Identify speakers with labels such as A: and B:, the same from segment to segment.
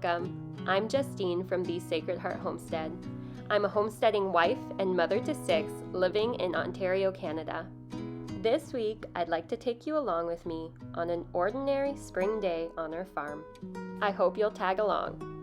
A: Welcome. I'm Justine from the Sacred Heart Homestead. I'm a homesteading wife and mother to 6 living in Ontario, Canada. This week, I'd like to take you along with me on an ordinary spring day on our farm. I hope you'll tag along.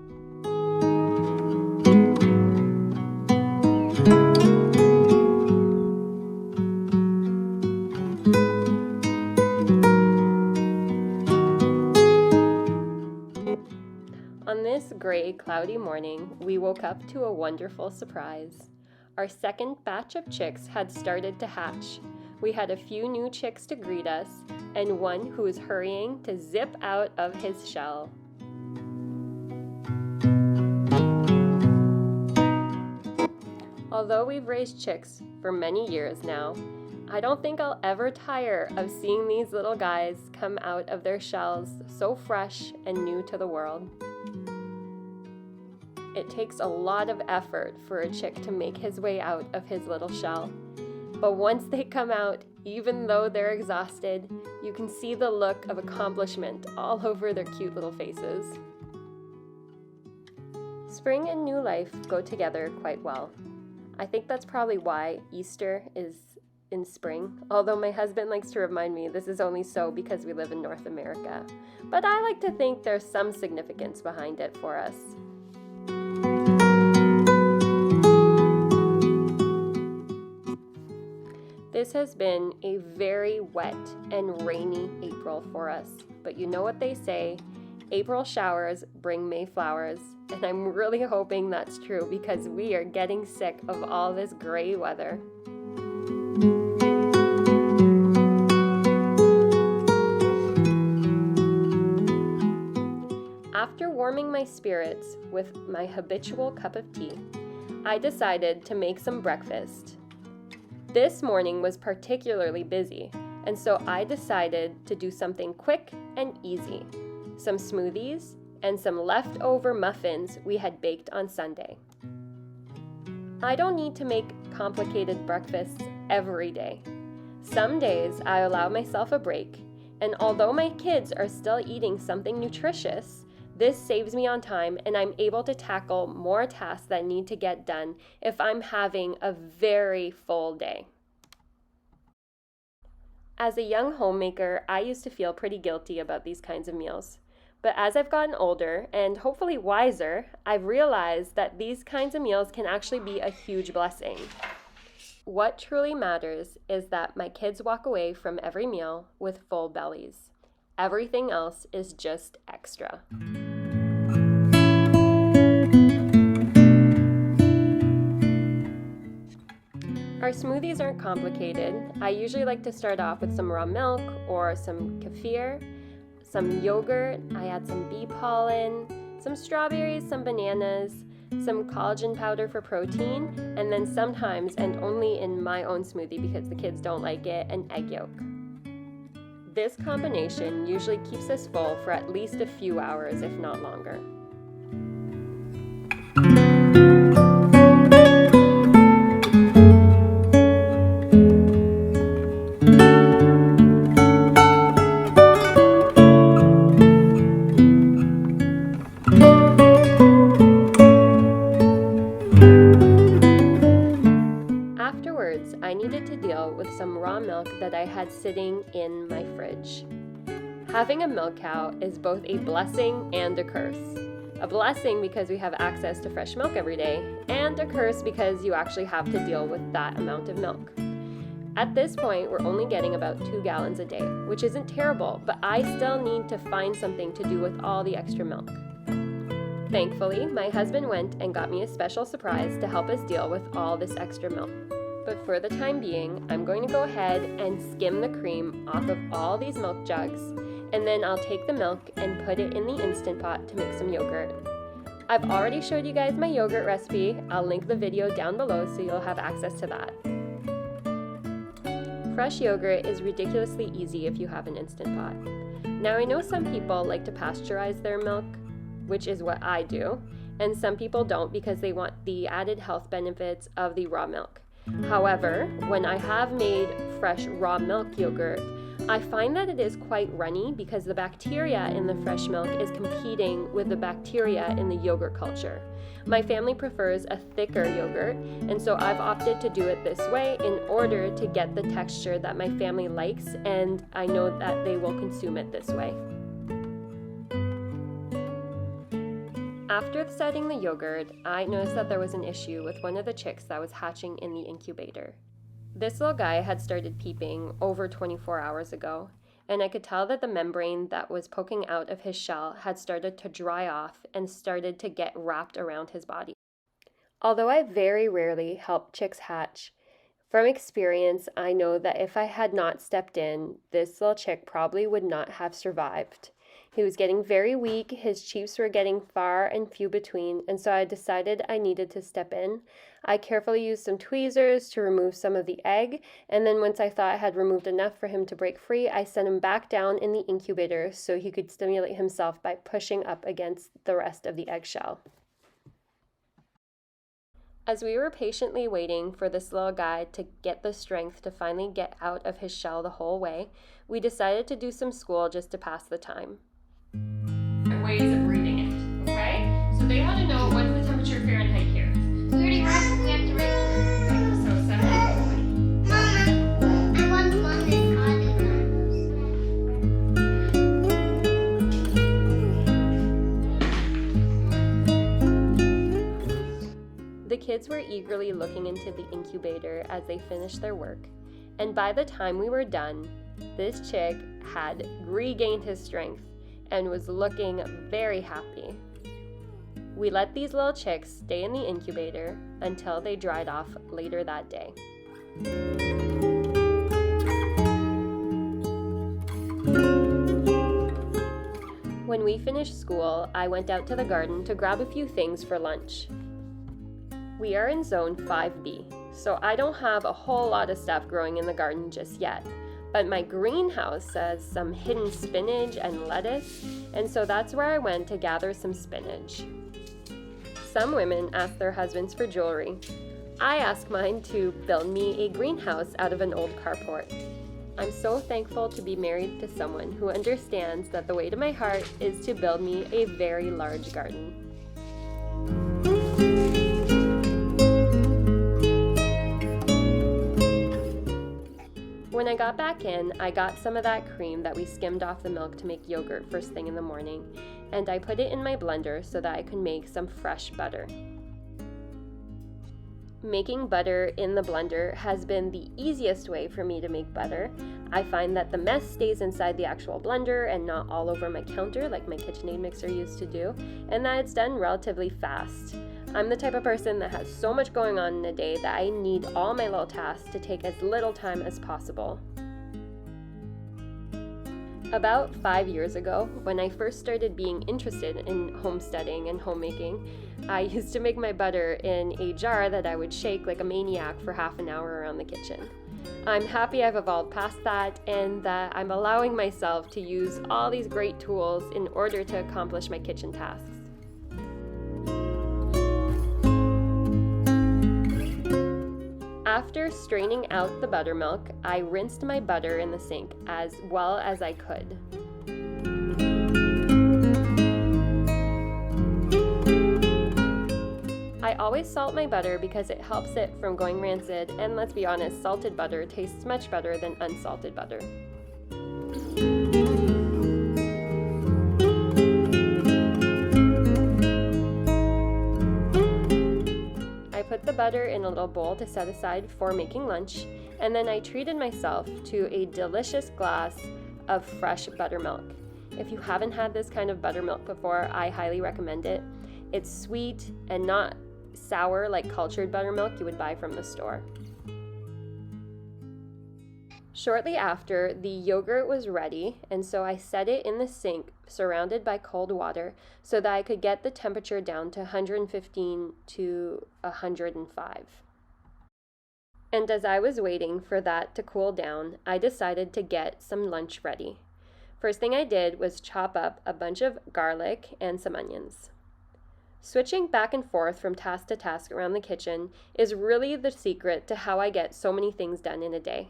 A: On this gray, cloudy morning, we woke up to a wonderful surprise. Our second batch of chicks had started to hatch. We had a few new chicks to greet us, and one who was hurrying to zip out of his shell. Although we've raised chicks for many years now, I don't think I'll ever tire of seeing these little guys come out of their shells so fresh and new to the world. It takes a lot of effort for a chick to make his way out of his little shell. But once they come out, even though they're exhausted, you can see the look of accomplishment all over their cute little faces. Spring and new life go together quite well. I think that's probably why Easter is in spring, although my husband likes to remind me this is only so because we live in North America. But I like to think there's some significance behind it for us. This has been a very wet and rainy April for us, but you know what they say, April showers bring May flowers, and I'm really hoping that's true because we are getting sick of all this gray weather. After warming my spirits with my habitual cup of tea, I decided to make some breakfast. This morning was particularly busy, and so I decided to do something quick and easy. Some smoothies and some leftover muffins we had baked on Sunday. I don't need to make complicated breakfasts every day. Some days I allow myself a break, and although my kids are still eating something nutritious, this saves me on time and I'm able to tackle more tasks that need to get done if I'm having a very full day. As a young homemaker, I used to feel pretty guilty about these kinds of meals. But as I've gotten older and hopefully wiser, I've realized that these kinds of meals can actually be a huge blessing. What truly matters is that my kids walk away from every meal with full bellies. Everything else is just extra. Our smoothies aren't complicated. I usually like to start off with some raw milk or some kefir, some yogurt, I add some bee pollen, some strawberries, some bananas, some collagen powder for protein, and then sometimes, and only in my own smoothie because the kids don't like it, an egg yolk. This combination usually keeps us full for at least a few hours, if not longer. Afterwards, I needed to deal with some raw milk that I had sitting in my fridge. Having a milk cow is both a blessing and a curse. A blessing because we have access to fresh milk every day, and a curse because you actually have to deal with that amount of milk. At this point, we're only getting about 2 gallons a day, which isn't terrible, but I still need to find something to do with all the extra milk. Thankfully, my husband went and got me a special surprise to help us deal with all this extra milk. But for the time being, I'm going to go ahead and skim the cream off of all these milk jugs, and then I'll take the milk and put it in the Instant Pot to make some yogurt. I've already showed you guys my yogurt recipe. I'll link the video down below so you'll have access to that. Fresh yogurt is ridiculously easy if you have an Instant Pot. Now I know some people like to pasteurize their milk, which is what I do, and some people don't because they want the added health benefits of the raw milk. However, when I have made fresh raw milk yogurt, I find that it is quite runny because the bacteria in the fresh milk is competing with the bacteria in the yogurt culture. My family prefers a thicker yogurt, and so I've opted to do it this way in order to get the texture that my family likes, and I know that they will consume it this way. After setting the yogurt, I noticed that there was an issue with one of the chicks that was hatching in the incubator. This little guy had started peeping over 24 hours ago, and I could tell that the membrane that was poking out of his shell had started to dry off and started to get wrapped around his body. Although I very rarely help chicks hatch, from experience I know that if I had not stepped in, this little chick probably would not have survived. He was getting very weak, his chiefs were getting far and few between, and so I decided I needed to step in. I carefully used some tweezers to remove some of the egg, and then once I thought I had removed enough for him to break free, I sent him back down in the incubator so he could stimulate himself by pushing up against the rest of the eggshell. As we were patiently waiting for this little guy to get the strength to finally get out of his shell the whole way, we decided to do some school just to pass the time. Ways of reading it, okay? So they want to know what's the temperature Fahrenheit here.
B: We already read, we have to read.
A: So 70.
B: Mama, I want one that's harder.
A: The kids were eagerly looking into the incubator as they finished their work, and by the time we were done, this chick had regained his strength and was looking very happy. We let these little chicks stay in the incubator until they dried off later that day. When we finished school, I went out to the garden to grab a few things for lunch. We are in zone 5B, so I don't have a whole lot of stuff growing in the garden just yet. But my greenhouse has some hidden spinach and lettuce, and so that's where I went to gather some spinach. Some women ask their husbands for jewelry. I ask mine to build me a greenhouse out of an old carport. I'm so thankful to be married to someone who understands that the way to my heart is to build me a very large garden. When I got back in, I got some of that cream that we skimmed off the milk to make yogurt first thing in the morning, and I put it in my blender so that I could make some fresh butter. Making butter in the blender has been the easiest way for me to make butter. I find that the mess stays inside the actual blender and not all over my counter like my KitchenAid mixer used to do, and that it's done relatively fast. I'm the type of person that has so much going on in a day that I need all my little tasks to take as little time as possible. About 5 years ago, when I first started being interested in homesteading and homemaking, I used to make my butter in a jar that I would shake like a maniac for half an hour around the kitchen. I'm happy I've evolved past that and that I'm allowing myself to use all these great tools in order to accomplish my kitchen tasks. After straining out the buttermilk, I rinsed my butter in the sink as well as I could. I always salt my butter because it helps it from going rancid, and let's be honest, salted butter tastes much better than unsalted butter. I put the butter in a little bowl to set aside for making lunch, and then I treated myself to a delicious glass of fresh buttermilk. If you haven't had this kind of buttermilk before, I highly recommend it. It's sweet and not sour like cultured buttermilk you would buy from the store. Shortly after, the yogurt was ready, and so I set it in the sink surrounded by cold water so that I could get the temperature down to 115 to 105. And as I was waiting for that to cool down, I decided to get some lunch ready. First thing I did was chop up a bunch of garlic and some onions. Switching back and forth from task to task around the kitchen is really the secret to how I get so many things done in a day.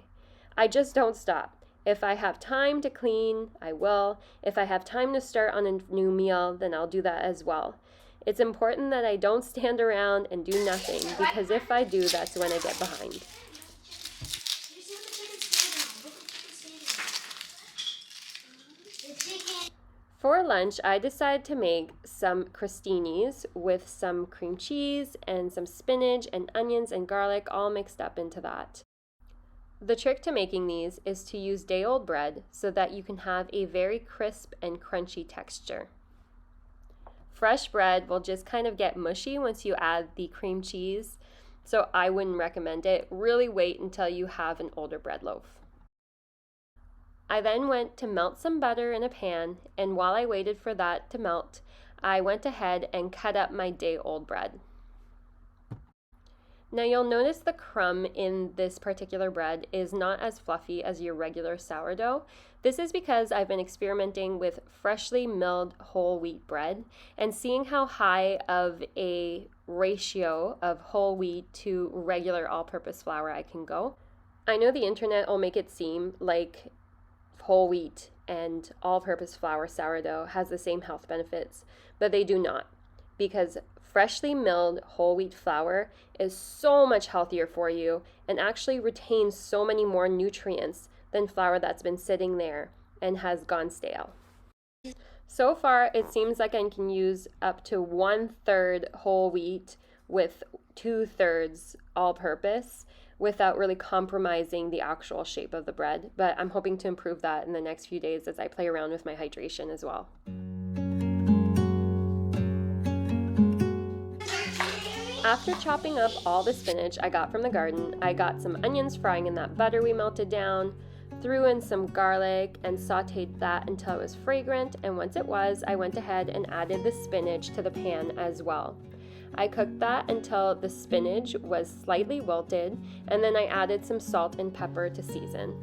A: I just don't stop. If I have time to clean, I will. If I have time to start on a new meal, then I'll do that as well. It's important that I don't stand around and do nothing, because if I do, that's when I get behind. For lunch, I decided to make some crostinis with some cream cheese and some spinach and onions and garlic all mixed up into that. The trick to making these is to use day-old bread so that you can have a very crisp and crunchy texture. Fresh bread will just kind of get mushy once you add the cream cheese, so I wouldn't recommend it. Really wait until you have an older bread loaf. I then went to melt some butter in a pan, and while I waited for that to melt, I went ahead and cut up my day-old bread. Now you'll notice the crumb in this particular bread is not as fluffy as your regular sourdough. This is because I've been experimenting with freshly milled whole wheat bread and seeing how high of a ratio of whole wheat to regular all-purpose flour I can go. I know the internet will make it seem like whole wheat and all-purpose flour sourdough has the same health benefits, but they do not, because freshly milled whole wheat flour is so much healthier for you and actually retains so many more nutrients than flour that's been sitting there and has gone stale. So far, it seems like I can use up to 1/3 whole wheat with 2/3 all-purpose without really compromising the actual shape of the bread, but I'm hoping to improve that in the next few days as I play around with my hydration as well. After chopping up all the spinach I got from the garden, I got some onions frying in that butter we melted down, threw in some garlic and sautéed that until it was fragrant, and once it was, I went ahead and added the spinach to the pan as well. I cooked that until the spinach was slightly wilted, and then I added some salt and pepper to season.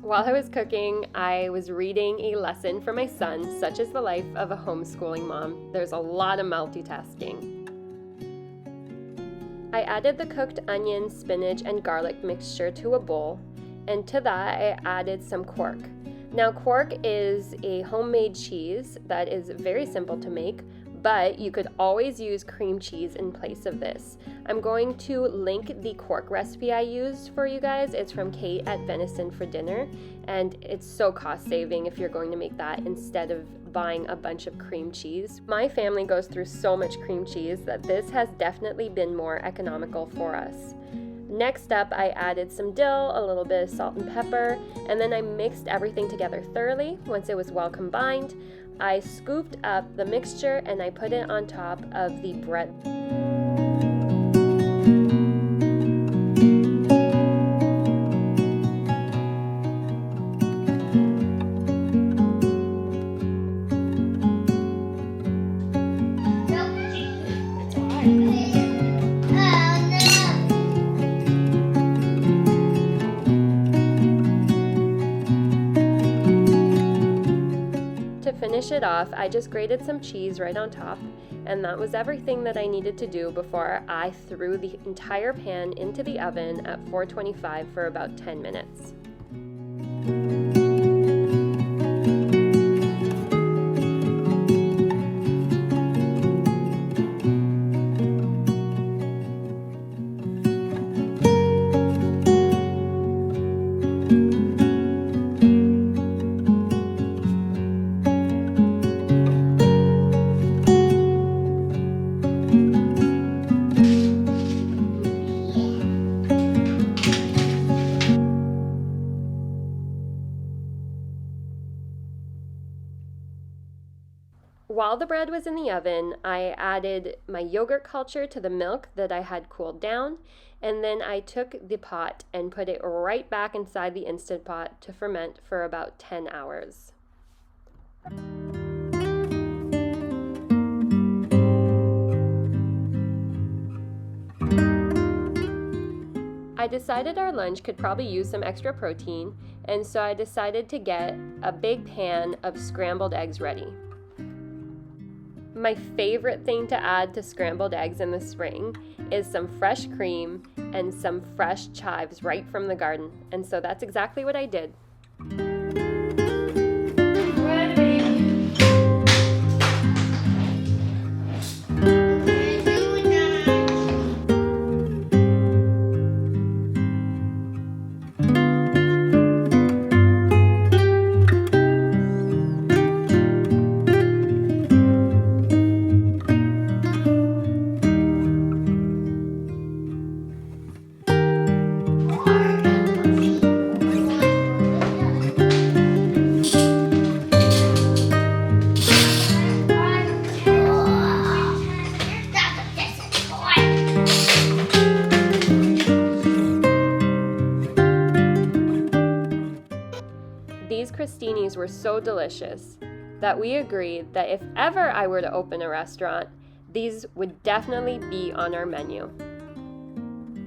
A: While I was cooking, I was reading a lesson for my son, such is the life of a homeschooling mom. There's a lot of multitasking. I added the cooked onion, spinach, and garlic mixture to a bowl, and to that I added some Quark. Now, Quark is a homemade cheese that is very simple to make, but you could always use cream cheese in place of this. I'm going to link the Quark recipe I used for you guys. It's from Kate at Venison for Dinner, and it's so cost saving if you're going to make that instead of buying a bunch of cream cheese. My family goes through so much cream cheese that this has definitely been more economical for us. Next up, I added some dill, a little bit of salt and pepper, and then I mixed everything together thoroughly. Once it was well combined, I scooped up the mixture and I put it on top of the bread. Finish it off, I just grated some cheese right on top, and that was everything that I needed to do before I threw the entire pan into the oven at 425 for about 10 minutes. While the bread was in the oven, I added my yogurt culture to the milk that I had cooled down, and then I took the pot and put it right back inside the Instant Pot to ferment for about 10 hours. I decided our lunch could probably use some extra protein, and so I decided to get a big pan of scrambled eggs ready. My favorite thing to add to scrambled eggs in the spring is some fresh cream and some fresh chives right from the garden. And so that's exactly what I did. These crostinis were so delicious that we agreed that if ever I were to open a restaurant, these would definitely be on our menu.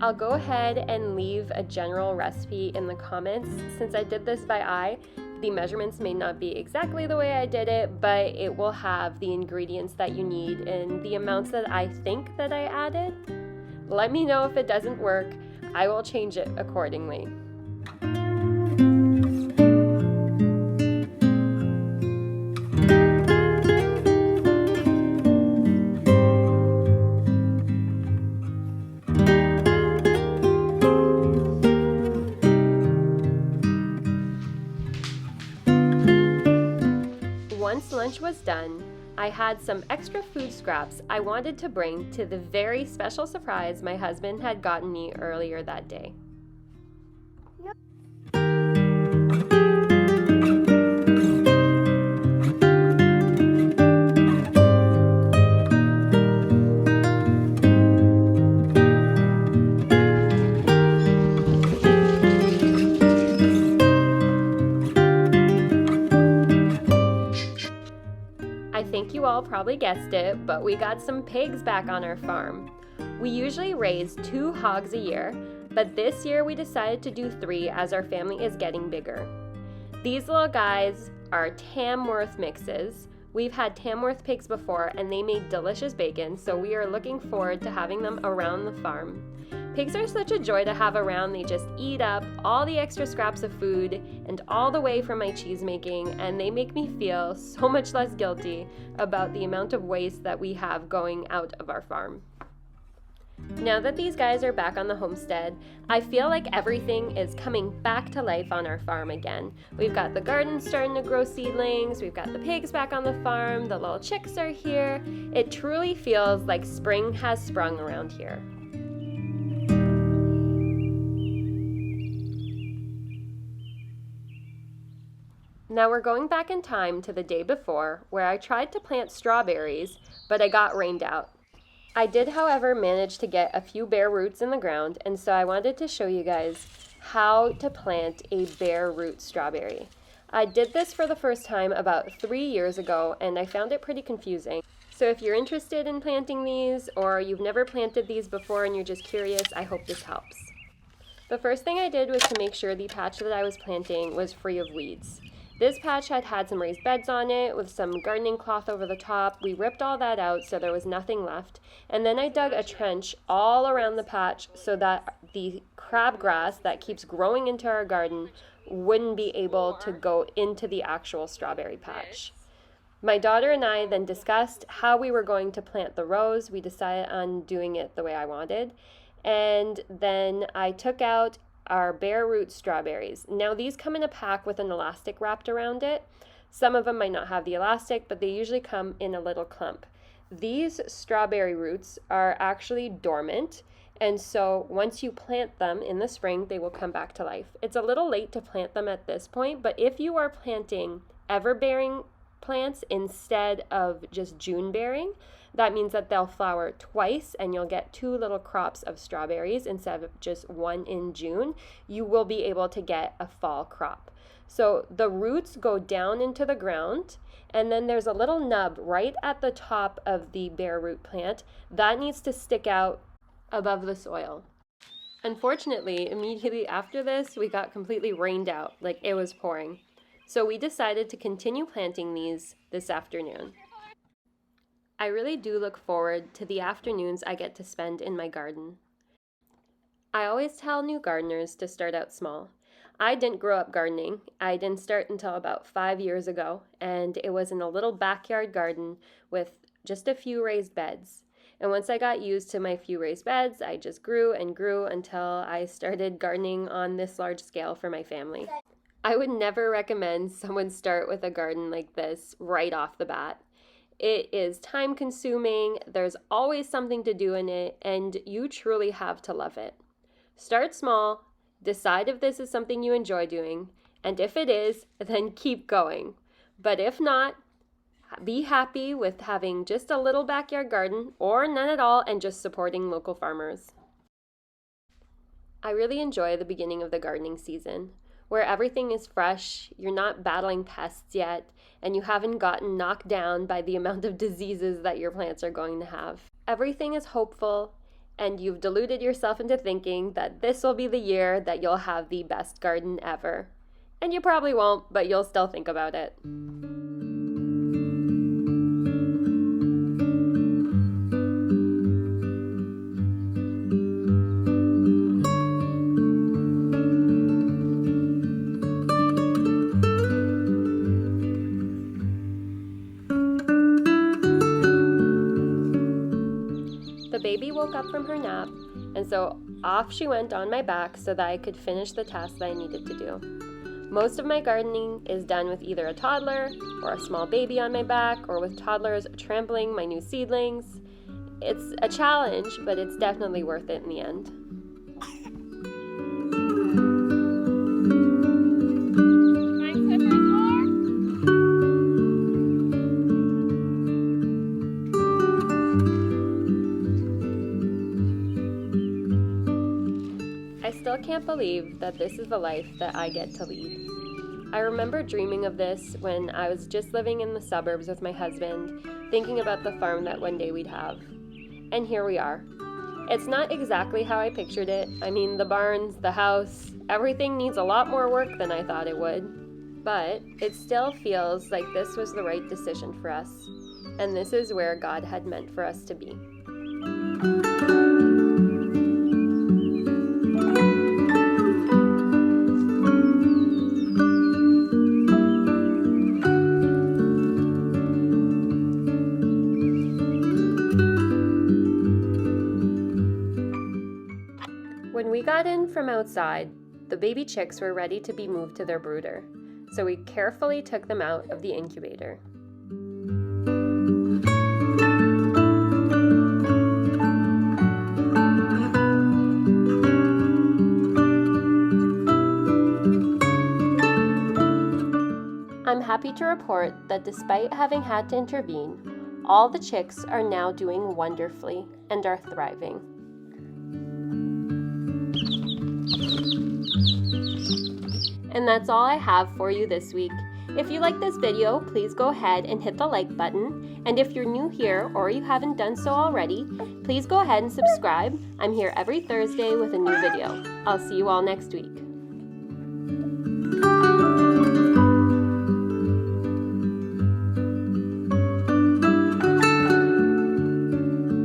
A: I'll go ahead and leave a general recipe in the comments. Since I did this by eye, the measurements may not be exactly the way I did it, but it will have the ingredients that you need and the amounts that I think that I added. Let me know if it doesn't work. I will change it accordingly. Once lunch was done, I had some extra food scraps I wanted to bring to the very special surprise my husband had gotten me earlier that day. I think you all probably guessed it, but we got some pigs back on our farm. We usually raise 2 hogs a year, but this year we decided to do 3 as our family is getting bigger. These little guys are Tamworth mixes. We've had Tamworth pigs before and they made delicious bacon, so we are looking forward to having them around the farm. Pigs are such a joy to have around. They just eat up all the extra scraps of food and all the way from my cheese making, and they make me feel so much less guilty about the amount of waste that we have going out of our farm. Now that these guys are back on the homestead, I feel like everything is coming back to life on our farm again. We've got the garden starting to grow seedlings, we've got the pigs back on the farm, the little chicks are here. It truly feels like spring has sprung around here. Now we're going back in time to the day before, where I tried to plant strawberries, but I got rained out. I did, however, manage to get a few bare roots in the ground, and so I wanted to show you guys how to plant a bare root strawberry. I did this for the first time about 3 years ago, and I found it pretty confusing. So if you're interested in planting these, or you've never planted these before and you're just curious, I hope this helps. The first thing I did was to make sure the patch that I was planting was free of weeds. This patch had some raised beds on it with some gardening cloth over the top. We ripped all that out so there was nothing left. And then I dug a trench all around the patch so that the crabgrass that keeps growing into our garden wouldn't be able to go into the actual strawberry patch. My daughter and I then discussed how we were going to plant the rows. We decided on doing it the way I wanted. And then I took out our bare root strawberries. Now these come in a pack with an elastic wrapped around it. Some of them might not have the elastic, but they usually come in a little clump. These strawberry roots are actually dormant, and so once you plant them in the spring, they will come back to life. It's a little late to plant them at this point, but if you are planting ever-bearing plants instead of just June-bearing, that means that they'll flower twice and you'll get 2 little crops of strawberries instead of just 1 in June. You will be able to get a fall crop. So the roots go down into the ground, and then there's a little nub right at the top of the bare root plant that needs to stick out above the soil. Unfortunately, immediately after this, we got completely rained out, like it was pouring. So we decided to continue planting these this afternoon. I really do look forward to the afternoons I get to spend in my garden. I always tell new gardeners to start out small. I didn't grow up gardening. I didn't start until about 5 years ago, and it was in a little backyard garden with just a few raised beds. And once I got used to my few raised beds, I just grew and grew until I started gardening on this large scale for my family. I would never recommend someone start with a garden like this right off the bat. It is time consuming, there's always something to do in it, and you truly have to love it. Start small, decide if this is something you enjoy doing, and if it is, then keep going. But if not, be happy with having just a little backyard garden or none at all and just supporting local farmers. I really enjoy the beginning of the gardening season, where everything is fresh, you're not battling pests yet, and you haven't gotten knocked down by the amount of diseases that your plants are going to have. Everything is hopeful, and you've deluded yourself into thinking that this will be the year that you'll have the best garden ever. And you probably won't, but you'll still think about it. The baby woke up from her nap, and so off she went on my back so that I could finish the task that I needed to do. Most of my gardening is done with either a toddler or a small baby on my back, or with toddlers trampling my new seedlings. It's a challenge, but it's definitely worth it in the end. I still can't believe that this is the life that I get to lead. I remember dreaming of this when I was just living in the suburbs with my husband, thinking about the farm that one day we'd have. And here we are. It's not exactly how I pictured it. I mean, the barns, the house, everything needs a lot more work than I thought it would. But it still feels like this was the right decision for us, and this is where God had meant for us to be. When we got in from outside, the baby chicks were ready to be moved to their brooder, so we carefully took them out of the incubator. I'm happy to report that despite having had to intervene, all the chicks are now doing wonderfully and are thriving. And that's all I have for you this week. If you like this video, please go ahead and hit the like button. And if you're new here or you haven't done so already, please go ahead and subscribe. I'm here every Thursday with a new video. I'll see you all next week.